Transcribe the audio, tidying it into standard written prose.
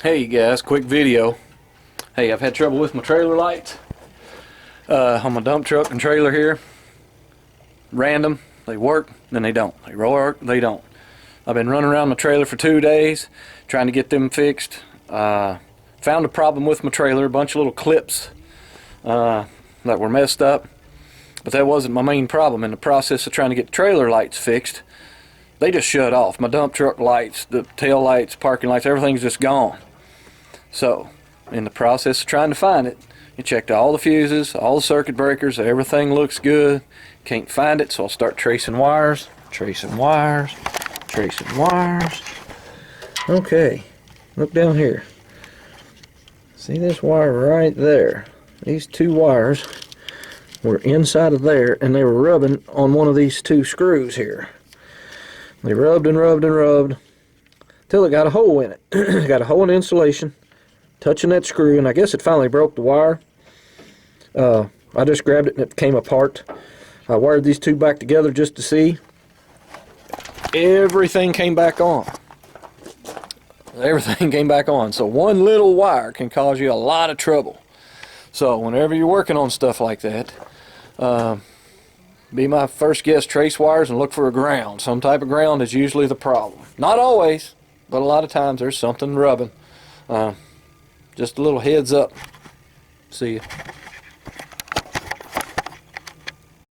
Hey guys, quick video. Hey, I've had trouble with my trailer lights on my dump truck and trailer here. Random, they work, then they don't. They work, they don't. I've been running around my trailer for 2 days trying to get them fixed. Found a problem with my trailer, a bunch of little clips that were messed up, but that wasn't my main problem. In the process of trying to get the trailer lights fixed, they just shut off. My dump truck lights, the tail lights, parking lights, everything's just gone. So, in the process of trying to find it, you checked all the fuses, all the circuit breakers, everything looks good. Can't find it, so I'll start tracing wires, tracing wires, tracing wires. Okay, look down here. See this wire right there? These two wires were inside of there, and they were rubbing on one of these two screws here. They rubbed and rubbed and rubbed till it got a hole in it. Got a hole in the insulation, touching that screw, and I guess it finally broke the wire. I just grabbed it and it came apart. I wired these two back together just to see. Everything came back on. Everything came back on. So one little wire can cause you a lot of trouble. So whenever you're working on stuff like that, be my first guess, trace wires and look for a ground. Some type of ground is usually the problem. Not always, but a lot of times there's something rubbing. Just a little heads up. See ya.